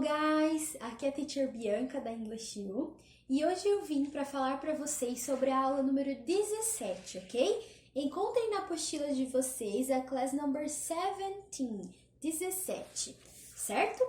guys! Aqui é a Teacher Bianca da English U e hoje eu vim para falar para vocês sobre a aula número 17, ok? Encontrem na apostila de vocês a class number 17, certo?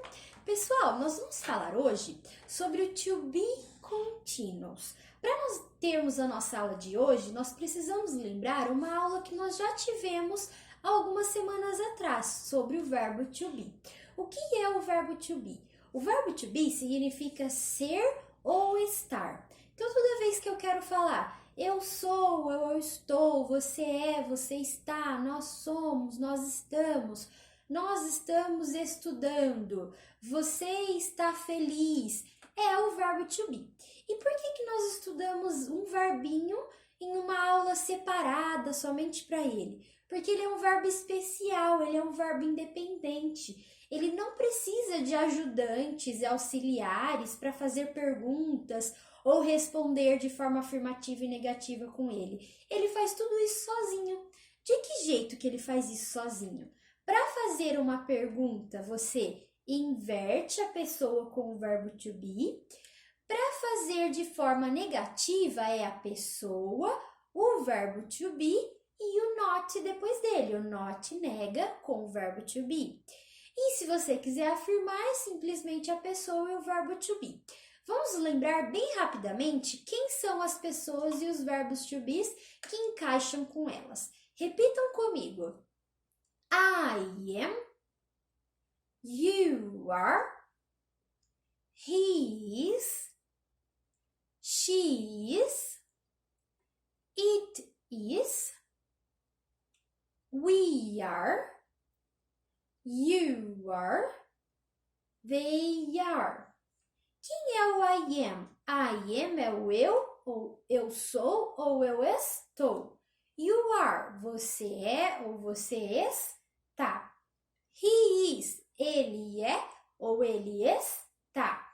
Pessoal, nós vamos falar hoje sobre o to be continuous. Para nós termos a nossa aula de hoje, nós precisamos lembrar uma aula que nós já tivemos algumas semanas atrás sobre o verbo to be. O que é o verbo to be? O verbo to be significa ser ou estar. Então, toda vez que eu quero falar eu sou, eu estou, você é, você está, nós somos, nós estamos estudando, você está feliz, é o verbo to be. E por que nós estudamos um verbinho em uma aula separada somente para ele? Porque ele é um verbo especial, ele é um verbo independente. Ele não precisa de ajudantes e auxiliares para fazer perguntas ou responder de forma afirmativa e negativa com ele. Ele faz tudo isso sozinho. De que jeito que ele faz isso sozinho? Para fazer uma pergunta, você inverte a pessoa com o verbo to be. Para fazer de forma negativa, é a pessoa, o verbo to be e o not depois dele. O not nega com o verbo to be. E se você quiser afirmar, é simplesmente a pessoa e o verbo to be. Vamos lembrar bem rapidamente quem são as pessoas e os verbos to be que encaixam com elas. Repitam comigo. I am, you are, he is, she is, it is, we are, you are, they are. Quem é o I am? I am é o eu, ou eu sou, ou eu estou. You are, você é, ou você está. He is, ele é, ou ele está.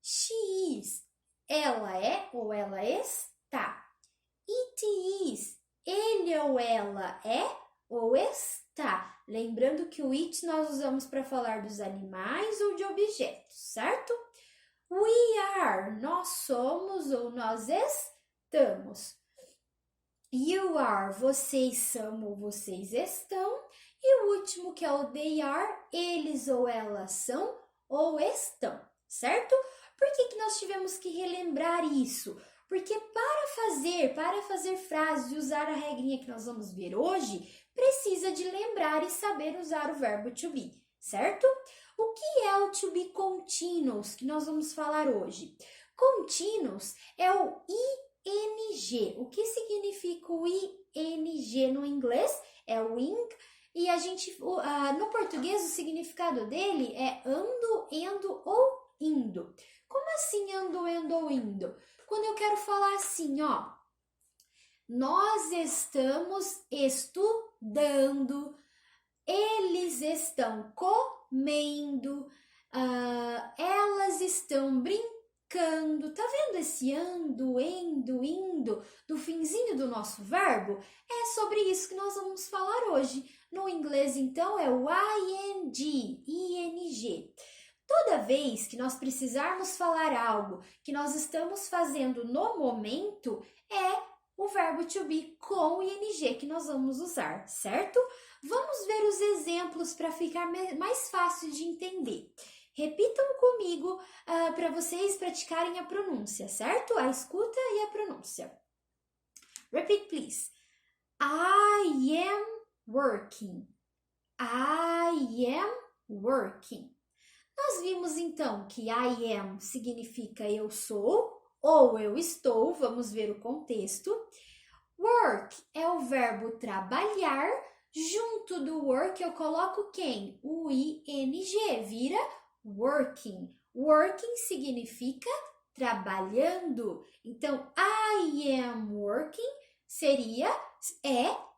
She is, ela é, ou ela está. It is, ele ou ela é, ou está. Lembrando que o it nós usamos para falar dos animais ou de objetos, certo? We are, nós somos ou nós estamos. You are, vocês são ou vocês estão. E o último que é o they are, eles ou elas são ou estão, certo? Por que nós tivemos que relembrar isso? Porque para fazer frases e usar a regrinha que nós vamos ver hoje, precisa de lembrar e saber usar o verbo to be, certo? O que é o to be continuous que nós vamos falar hoje? Continuous é o ing. O que significa o ing no inglês? É o ing. E no português o significado dele é ando, endo ou indo. Como assim ando, endo ou indo? Quando eu quero falar assim, ó, nós estamos estudando, eles estão comendo, elas estão brincando. Tá vendo esse ando, endo, indo do finzinho do nosso verbo? É sobre isso que nós vamos falar hoje. No inglês, então, é o ing. Toda vez que nós precisarmos falar algo que nós estamos fazendo no momento, é o verbo to be com o ing que nós vamos usar, certo? Vamos ver os exemplos para ficar mais fácil de entender. Repitam comigo para vocês praticarem a pronúncia, certo? A escuta e a pronúncia. Repeat, please. I am working. I am working. Nós vimos então que I am significa eu sou ou eu estou, vamos ver o contexto. Work é o verbo trabalhar, junto do work eu coloco quem? O ing, vira working. Working significa trabalhando. Então, I am working seria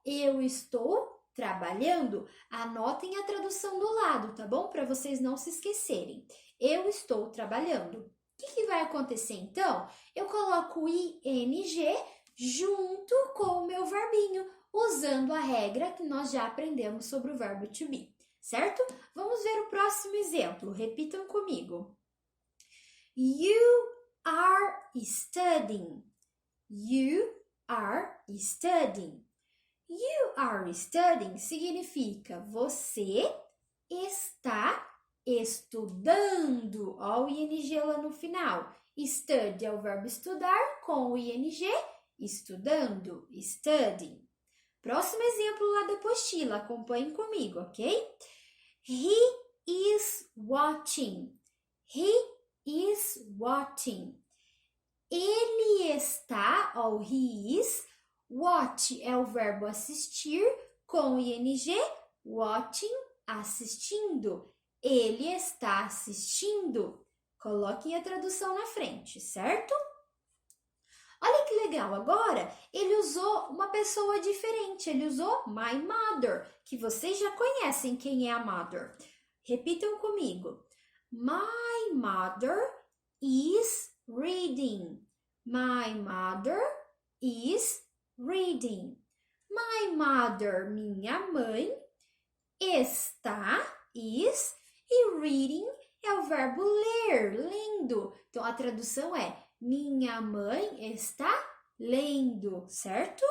eu estou trabalhando. Anotem a tradução do lado, tá bom? Para vocês não se esquecerem. Eu estou trabalhando. O que vai acontecer então? Eu coloco o ing junto com o meu verbinho, usando a regra que nós já aprendemos sobre o verbo to be, certo? Vamos ver o próximo exemplo. Repitam comigo. You are studying. You are studying. You are studying significa você está estudando. Ó, o ing lá no final. Study é o verbo estudar com o ing, estudando, studying. Próximo exemplo lá da apostila, acompanhem comigo, ok? He is watching. He is watching. Ele está, ó, he is, watch é o verbo assistir com o ing, watching, assistindo. Ele está assistindo. Coloquem a tradução na frente, certo? Olha que legal, agora ele usou uma pessoa diferente, ele usou my mother, que vocês já conhecem quem é a mother. Repitam comigo. My mother is reading. My mother is reading. My mother, minha mãe, está, is, e reading é o verbo ler, lendo. Então, a tradução é minha mãe está lendo, certo?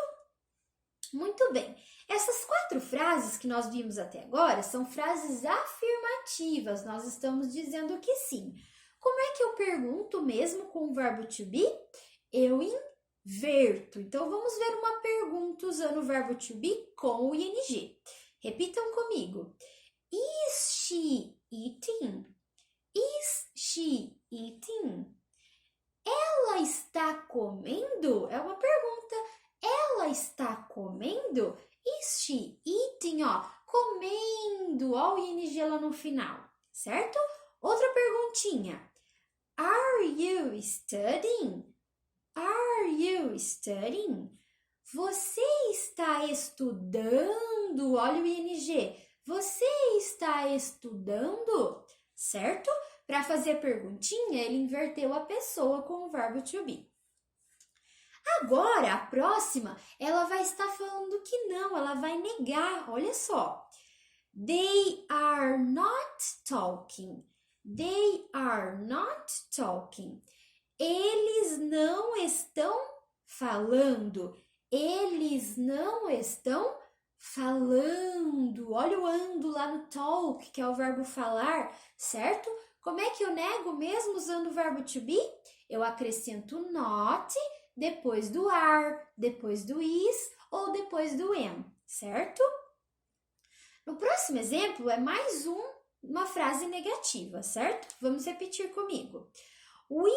Muito bem. Essas 4 frases que nós vimos até agora são frases afirmativas. Nós estamos dizendo que sim. Como é que eu pergunto mesmo com o verbo to be? Eu inverto. Então, vamos ver uma pergunta usando o verbo to be com o ing. Repitam comigo. Is she eating? Is she eating? Ela está comendo? É uma pergunta. Ela está comendo? Is she eating? Ó, comendo. Ó, o ing lá no final, certo? Outra perguntinha. Are you studying? Are you studying? Você está estudando? Olha o ing. Você está estudando? Certo? Para fazer a perguntinha, ele inverteu a pessoa com o verbo to be. Agora, a próxima, ela vai estar falando que não, ela vai negar. Olha só. They are not talking. They are not talking. Eles não estão falando. Eles não estão falando. Olha o ando lá no talk, que é o verbo falar, certo? Como é que eu nego mesmo usando o verbo to be? Eu acrescento not depois do are, depois do is ou depois do am, certo? No próximo exemplo é mais uma frase negativa, certo? Vamos repetir comigo. We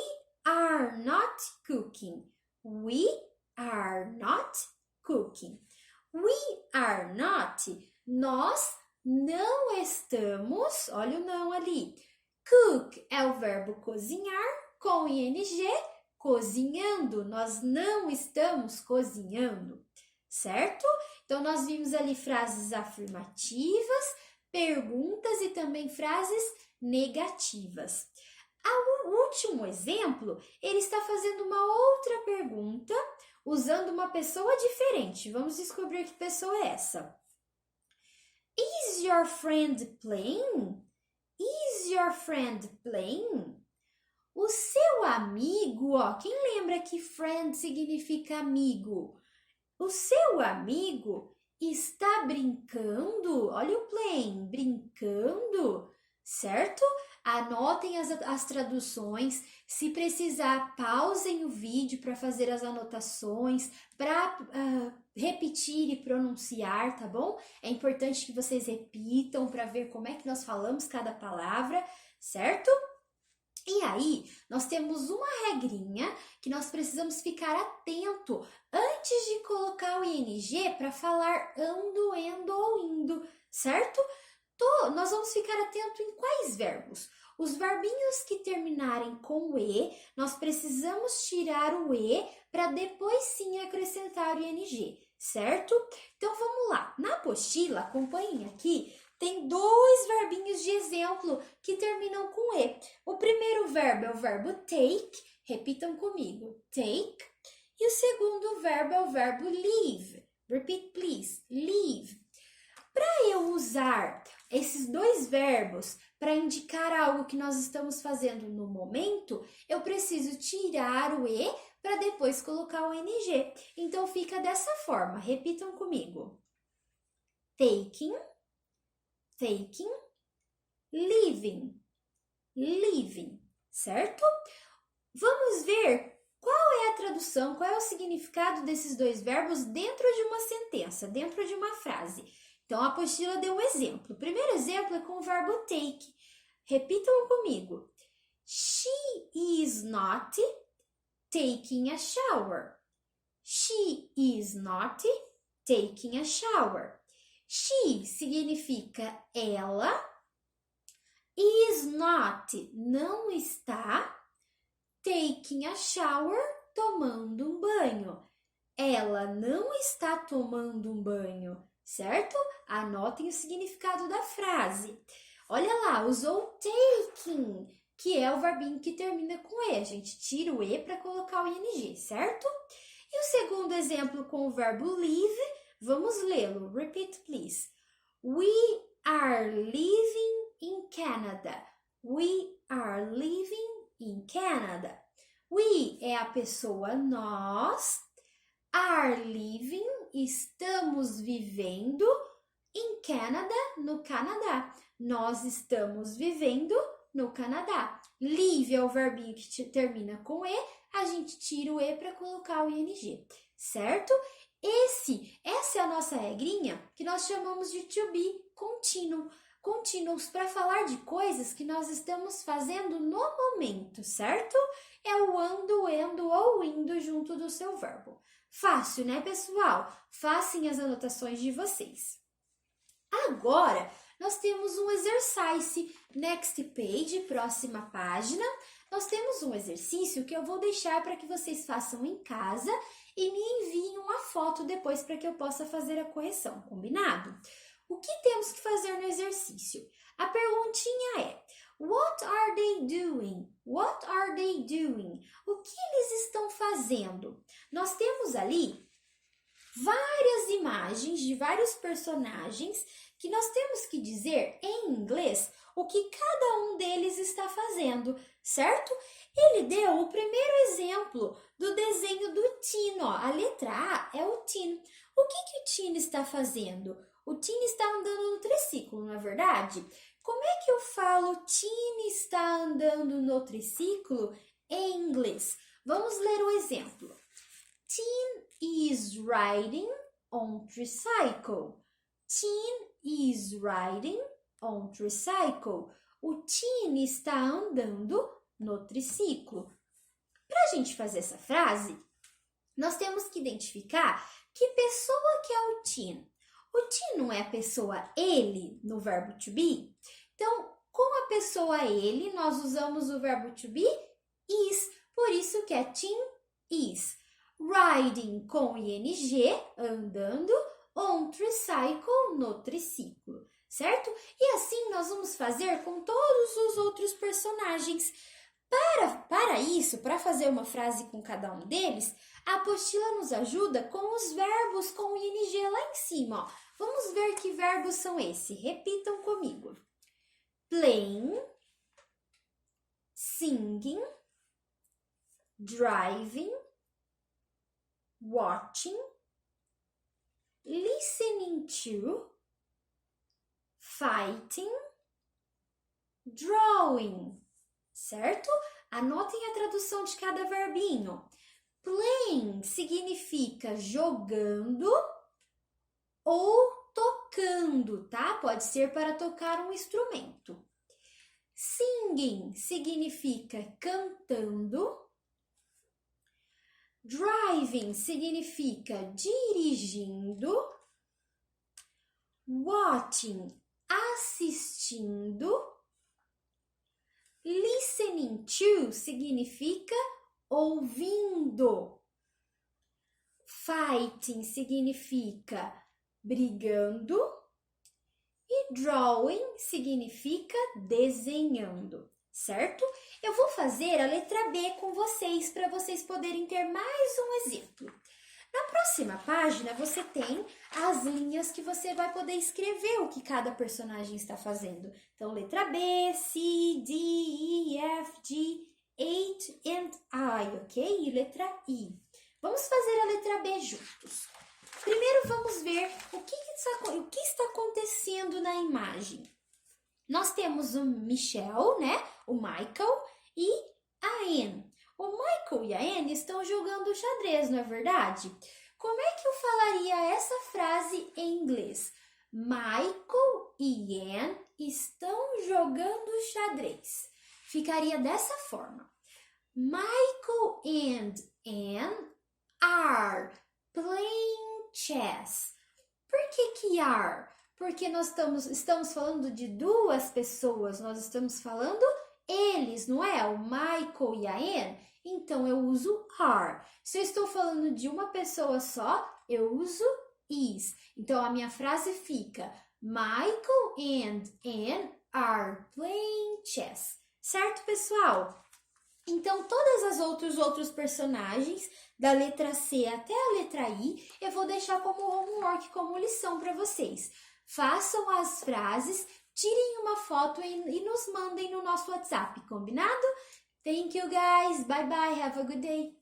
are not cooking. We are not cooking. We are not. Nós não estamos, olha o não ali. Cook é o verbo cozinhar com ing, cozinhando. Nós não estamos cozinhando, certo? Então, nós vimos ali frases afirmativas, perguntas e também frases negativas. O último exemplo, ele está fazendo uma outra pergunta usando uma pessoa diferente. Vamos descobrir que pessoa é essa. Is your friend playing? Is your friend playing? O seu amigo, ó, quem lembra que friend significa amigo? O seu amigo está brincando? Olha o playing, brincando, certo? Anotem as traduções. Se precisar, pausem o vídeo para fazer as anotações, para repetir e pronunciar, tá bom? É importante que vocês repitam para ver como é que nós falamos cada palavra, certo? E aí, nós temos uma regrinha que nós precisamos ficar atento antes de colocar o ing para falar ando, endo ou indo, certo? Nós vamos ficar atento em quais verbos? Os verbinhos que terminarem com e, nós precisamos tirar o e para depois sim acrescentar o ing, certo? Então, vamos lá. Na apostila, acompanhem aqui, tem 2 verbinhos de exemplo que terminam com e. O primeiro verbo é o verbo take, repitam comigo, take. E o segundo verbo é o verbo leave. Repeat, please, leave. Para eu usar esses dois verbos para indicar algo que nós estamos fazendo no momento, eu preciso tirar o E para depois colocar o NG. Então, fica dessa forma. Repitam comigo. Taking, taking, living, living, certo? Vamos ver qual é a tradução, qual é o significado desses dois verbos dentro de uma sentença, dentro de uma frase. Então, a apostila deu um exemplo. O primeiro exemplo é com o verbo take. Repitam comigo. She is not taking a shower. She is not taking a shower. She significa ela. Is not, não está. Taking a shower, tomando um banho. Ela não está tomando um banho, certo? Anotem o significado da frase. Olha lá, usou taking, que é o verbinho que termina com E. A gente tira o E para colocar o ING, certo? E o segundo exemplo com o verbo live, vamos lê-lo. Repeat, please. We are living in Canada. We are living in Canada. We é a pessoa nós. Are living, estamos vivendo. In Canada, no Canadá. Nós estamos vivendo no Canadá. Live é o verbinho que termina com E. A gente tira o E para colocar o ING, certo? Essa é a nossa regrinha que nós chamamos de to be contínuo. Contínuos para falar de coisas que nós estamos fazendo no momento, certo? É o ando, endo ou indo junto do seu verbo. Fácil, né, pessoal? Façam as anotações de vocês. Agora, nós temos um exercício. Next page, próxima página. Nós temos um exercício que eu vou deixar para que vocês façam em casa e me enviem uma foto depois para que eu possa fazer a correção, combinado? O que temos que fazer no exercício? A perguntinha é: What are they doing? What are they doing? O que eles estão fazendo? Nós temos ali várias imagens de vários personagens que nós temos que dizer em inglês o que cada um deles está fazendo, certo? Ele deu o primeiro exemplo do desenho do Tim, ó. A letra A é o Tim. O que o Tim está fazendo? O Tim está andando no triciclo, não é verdade? Como é que eu falo Tim está andando no triciclo em inglês? Vamos ler o exemplo. Tim is riding on tricycle. Tim is riding on tricycle. O Tim está andando no triciclo. Para a gente fazer essa frase, nós temos que identificar que pessoa que é o Tim. O Tim não é a pessoa ele no verbo to be? Então, com a pessoa ele, nós usamos o verbo to be is. Por isso que é Tim is. Riding com ing, andando, on tricycle, no triciclo, certo? E assim nós vamos fazer com todos os outros personagens. Para isso, para fazer uma frase com cada um deles, a apostila nos ajuda com os verbos com o ing lá em cima. Ó. Vamos ver que verbos são esses. Repitam comigo. Playing, singing, driving, watching, listening to, fighting, drawing, certo? Anotem a tradução de cada verbinho. Playing significa jogando ou tocando, tá? Pode ser para tocar um instrumento. Singing significa cantando. Driving significa dirigindo. Watching, assistindo. Listening to significa ouvindo. Fighting significa brigando. E drawing significa desenhando, certo? Eu vou fazer a letra B com vocês para vocês poderem ter mais um exemplo. Na próxima página, você tem as linhas que você vai poder escrever o que cada personagem está fazendo. Então, letra B, C, D, E, F, G, H and I, ok? E letra I. Vamos fazer a letra B juntos. Primeiro, vamos ver o que está acontecendo na imagem. Nós temos o Michel, né? O Michael e a Anne. O Michael e a Anne estão jogando xadrez, não é verdade? Como é que eu falaria essa frase em inglês? Michael e Anne estão jogando xadrez. Ficaria dessa forma. Michael and Anne are playing chess. Por que are? Porque nós estamos falando de duas pessoas, nós estamos falando eles, não é? O Michael e a Anne. Então, eu uso are. Se eu estou falando de uma pessoa só, eu uso is. Então, a minha frase fica: Michael and Anne are playing chess. Certo, pessoal? Então, todas as outros personagens, da letra C até a letra I, eu vou deixar como homework, como lição para vocês. Façam as frases, tirem uma foto e nos mandem no nosso WhatsApp, combinado? Thank you guys, bye bye, have a good day.